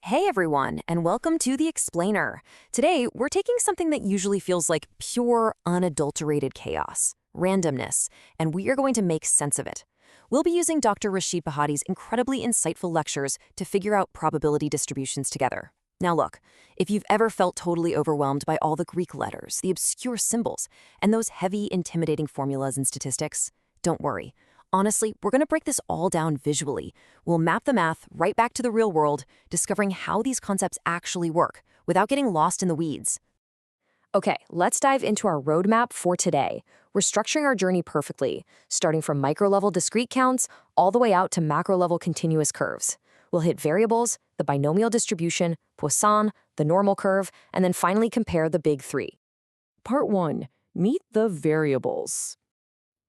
Hey everyone, and welcome to The Explainer. Today, we're taking something that usually feels like pure, unadulterated chaos, randomness, and we are going to make sense of it. We'll be using Dr. Rashid Bahadi's incredibly insightful lectures to figure out probability distributions together. Now look, if you've ever felt totally overwhelmed by all the Greek letters, the obscure symbols, and those heavy, intimidating formulas in statistics, don't worry. Honestly, we're going to break this all down visually. We'll map the math right back to the real world, discovering how these concepts actually work, without getting lost in the weeds. Okay, let's dive into our roadmap for today. We're structuring our journey perfectly, starting from micro-level discrete counts all the way out to macro-level continuous curves. We'll hit variables, the binomial distribution, Poisson, the normal curve, and then finally compare the big three. Part 1. Meet the variables.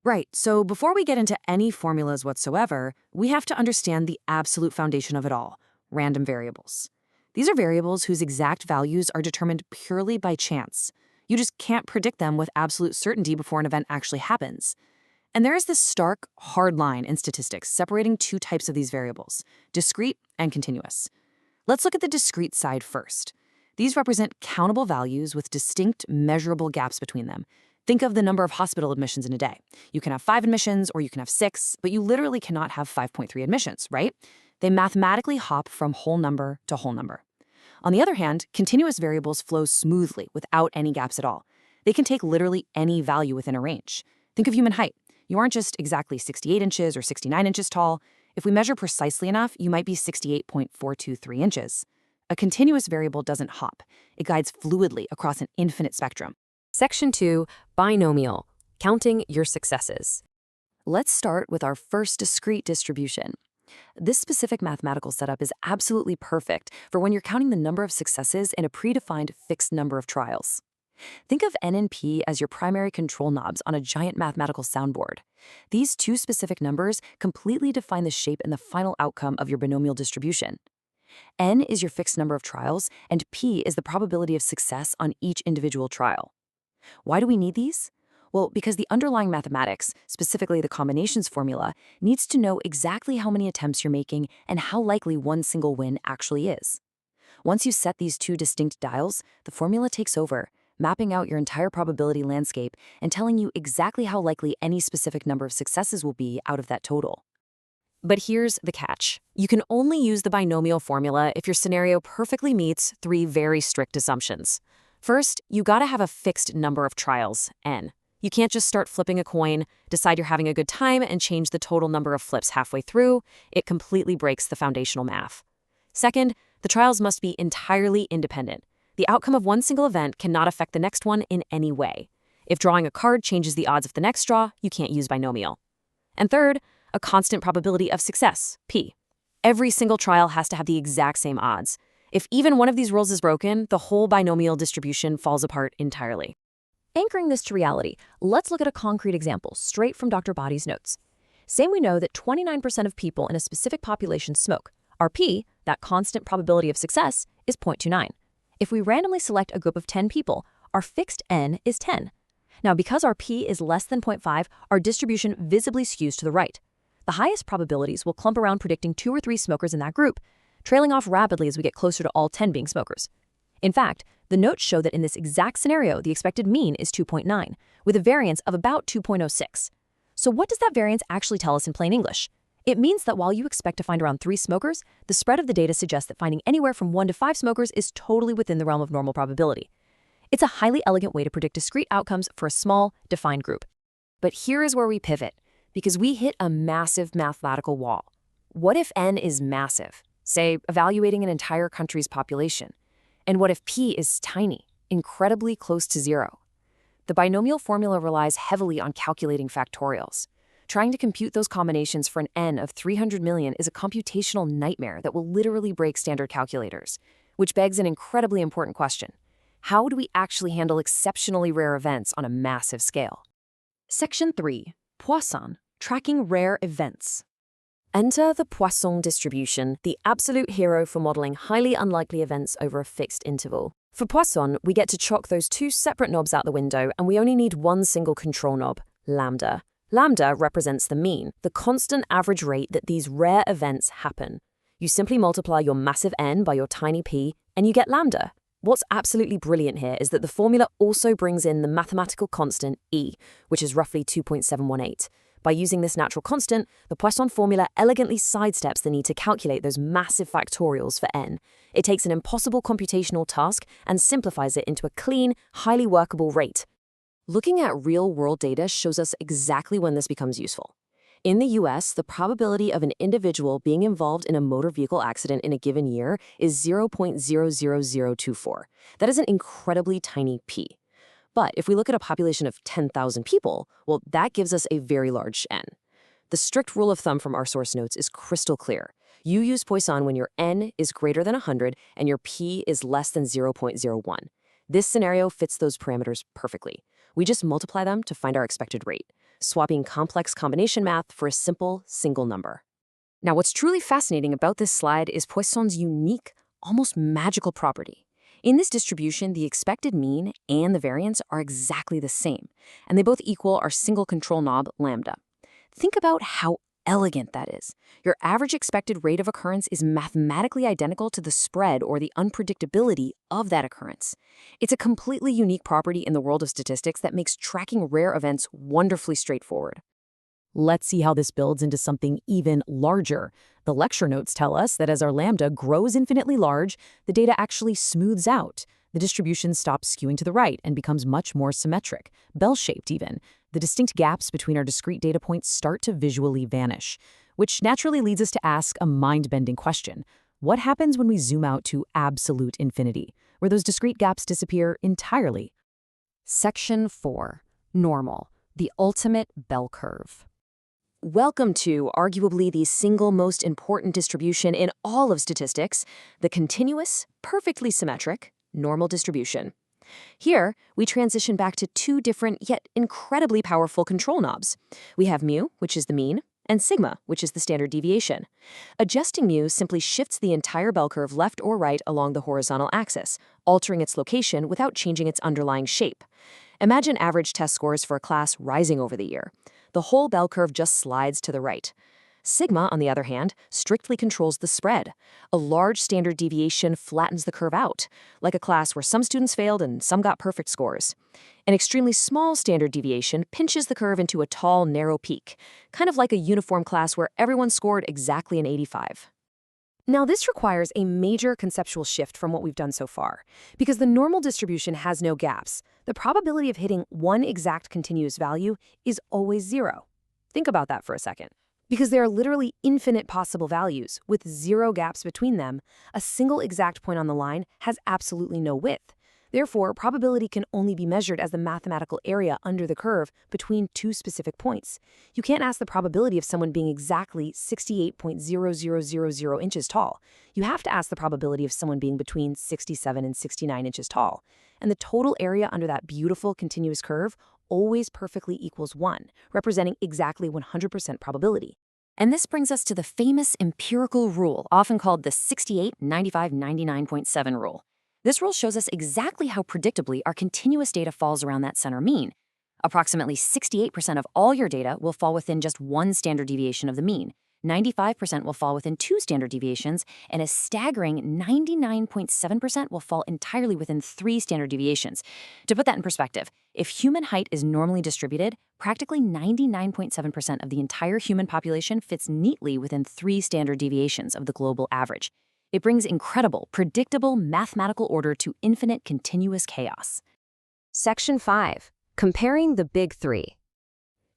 Right, so before we get into any formulas whatsoever, we have to understand the absolute foundation of it all, random variables. These are variables whose exact values are determined purely by chance. You just can't predict them with absolute certainty before an event actually happens. And there is this stark, hard line in statistics separating two types of these variables, discrete and continuous. Let's look at the discrete side first. These represent countable values with distinct, measurable gaps between them. Think of the number of hospital admissions in a day. You can have 5 admissions or you can have 6, but you literally cannot have 5.3 admissions, right? They mathematically hop from whole number to whole number. On the other hand, continuous variables flow smoothly without any gaps at all. They can take literally any value within a range. Think of human height. You aren't just exactly 68 inches or 69 inches tall. If we measure precisely enough, you might be 68.423 inches. A continuous variable doesn't hop. It guides fluidly across an infinite spectrum. Section 2, Binomial, counting your successes. Let's start with our first discrete distribution. This specific mathematical setup is absolutely perfect for when you're counting the number of successes in a predefined fixed number of trials. Think of n and p as your primary control knobs on a giant mathematical soundboard. These two specific numbers completely define the shape and the final outcome of your binomial distribution. N is your fixed number of trials, and p is the probability of success on each individual trial. Why do we need these? Well, because the underlying mathematics, specifically the combinations formula, needs to know exactly how many attempts you're making and how likely one single win actually is. Once you set these two distinct dials, the formula takes over, mapping out your entire probability landscape and telling you exactly how likely any specific number of successes will be out of that total. But here's the catch. You can only use the binomial formula if your scenario perfectly meets 3 very strict assumptions. First, you gotta have a fixed number of trials, n. You can't just start flipping a coin, decide you're having a good time, and change the total number of flips halfway through. It completely breaks the foundational math. Second, the trials must be entirely independent. The outcome of one single event cannot affect the next one in any way. If drawing a card changes the odds of the next draw, you can't use binomial. And third, a constant probability of success, p. Every single trial has to have the exact same odds. If even one of these rules is broken, the whole binomial distribution falls apart entirely. Anchoring this to reality, let's look at a concrete example straight from Dr. Bahadi's notes. Say we know that 29% of people in a specific population smoke. Our p, that constant probability of success, is 0.29. If we randomly select a group of 10 people, our fixed n is 10. Now, because our p is less than 0.5, our distribution visibly skews to the right. The highest probabilities will clump around predicting 2 or 3 smokers in that group, trailing off rapidly as we get closer to all 10 being smokers. In fact, the notes show that in this exact scenario, the expected mean is 2.9, with a variance of about 2.06. So what does that variance actually tell us in plain English? It means that while you expect to find around 3 smokers, the spread of the data suggests that finding anywhere from 1 to 5 smokers is totally within the realm of normal probability. It's a highly elegant way to predict discrete outcomes for a small, defined group. But here is where we pivot, because we hit a massive mathematical wall. What if n is massive? Say, evaluating an entire country's population. And what if p is tiny, incredibly close to 0? The binomial formula relies heavily on calculating factorials. Trying to compute those combinations for an n of 300 million is a computational nightmare that will literally break standard calculators, which begs an incredibly important question. How do we actually handle exceptionally rare events on a massive scale? Section 3. Poisson, tracking rare events. Enter the Poisson Distribution, the absolute hero for modeling highly unlikely events over a fixed interval. For Poisson, we get to chalk those 2 separate knobs out the window, and we only need one single control knob, lambda. Lambda represents the mean, the constant average rate that these rare events happen. You simply multiply your massive N by your tiny p, and you get lambda. What's absolutely brilliant here is that the formula also brings in the mathematical constant E, which is roughly 2.718. By using this natural constant, the Poisson formula elegantly sidesteps the need to calculate those massive factorials for n. It takes an impossible computational task and simplifies it into a clean, highly workable rate. Looking at real-world data shows us exactly when this becomes useful. In the US, the probability of an individual being involved in a motor vehicle accident in a given year is 0.00024. That is an incredibly tiny p. But if we look at a population of 10,000 people, well, that gives us a very large n. The strict rule of thumb from our source notes is crystal clear. You use Poisson when your n is greater than 100 and your p is less than 0.01. This scenario fits those parameters perfectly. We just multiply them to find our expected rate, swapping complex combination math for a simple single number. Now, what's truly fascinating about this slide is Poisson's unique, almost magical property. In this distribution, the expected mean and the variance are exactly the same, and they both equal our single control knob, lambda. Think about how elegant that is. Your average expected rate of occurrence is mathematically identical to the spread or the unpredictability of that occurrence. It's a completely unique property in the world of statistics that makes tracking rare events wonderfully straightforward. Let's see how this builds into something even larger. The lecture notes tell us that as our lambda grows infinitely large, the data actually smooths out. The distribution stops skewing to the right and becomes much more symmetric, bell-shaped even. The distinct gaps between our discrete data points start to visually vanish, which naturally leads us to ask a mind-bending question. What happens when we zoom out to absolute infinity, where those discrete gaps disappear entirely? Section 4. Normal, the ultimate bell curve. Welcome to arguably the single most important distribution in all of statistics, the continuous, perfectly symmetric, normal distribution. Here, we transition back to two different yet incredibly powerful control knobs. We have mu, which is the mean, and sigma, which is the standard deviation. Adjusting mu simply shifts the entire bell curve left or right along the horizontal axis, altering its location without changing its underlying shape. Imagine average test scores for a class rising over the year. The whole bell curve just slides to the right. Sigma, on the other hand, strictly controls the spread. A large standard deviation flattens the curve out, like a class where some students failed and some got perfect scores. An extremely small standard deviation pinches the curve into a tall, narrow peak, kind of like a uniform class where everyone scored exactly an 85. Now, this requires a major conceptual shift from what we've done so far. Because the normal distribution has no gaps, the probability of hitting one exact continuous value is always 0. Think about that for a second. Because there are literally infinite possible values with 0 gaps between them, a single exact point on the line has absolutely no width. Therefore, probability can only be measured as the mathematical area under the curve between two specific points. You can't ask the probability of someone being exactly 68.0000 inches tall. You have to ask the probability of someone being between 67 and 69 inches tall. And the total area under that beautiful continuous curve always perfectly equals 1, representing exactly 100% probability. And this brings us to the famous empirical rule, often called the 68-95-99.7 rule. This rule shows us exactly how predictably our continuous data falls around that center mean. Approximately 68% of all your data will fall within just one standard deviation of the mean. 95% will fall within 2 standard deviations, and a staggering 99.7% will fall entirely within 3 standard deviations. To put that in perspective, if human height is normally distributed, practically 99.7% of the entire human population fits neatly within 3 standard deviations of the global average. It brings incredible, predictable mathematical order to infinite continuous chaos. Section 5. Comparing the Big Three.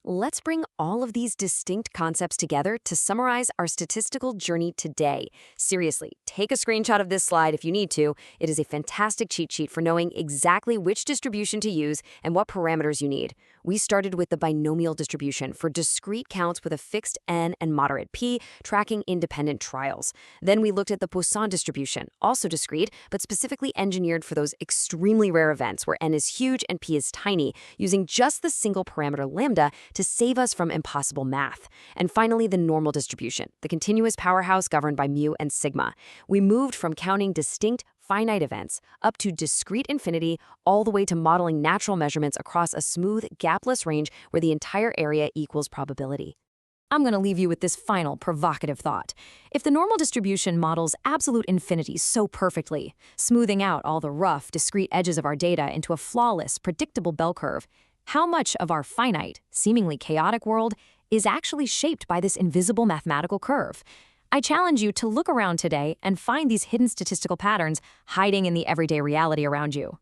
Let's bring all of these distinct concepts together to summarize our statistical journey today. Seriously, take a screenshot of this slide if you need to. It is a fantastic cheat sheet for knowing exactly which distribution to use and what parameters you need. We started with the binomial distribution for discrete counts with a fixed n and moderate p, tracking independent trials. Then we looked at the Poisson distribution, also discrete, but specifically engineered for those extremely rare events where n is huge and p is tiny, using just the single parameter lambda to save us from impossible math. And finally, the normal distribution, the continuous powerhouse governed by mu and sigma. We moved from counting distinct, finite events up to discrete infinity, all the way to modeling natural measurements across a smooth, gapless range where the entire area equals probability. I'm going to leave you with this final provocative thought. If the normal distribution models absolute infinity so perfectly, smoothing out all the rough, discrete edges of our data into a flawless, predictable bell curve, how much of our finite, seemingly chaotic world is actually shaped by this invisible mathematical curve? I challenge you to look around today and find these hidden statistical patterns hiding in the everyday reality around you.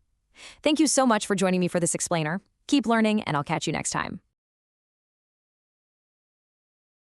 Thank you so much for joining me for this explainer. Keep learning, and I'll catch you next time.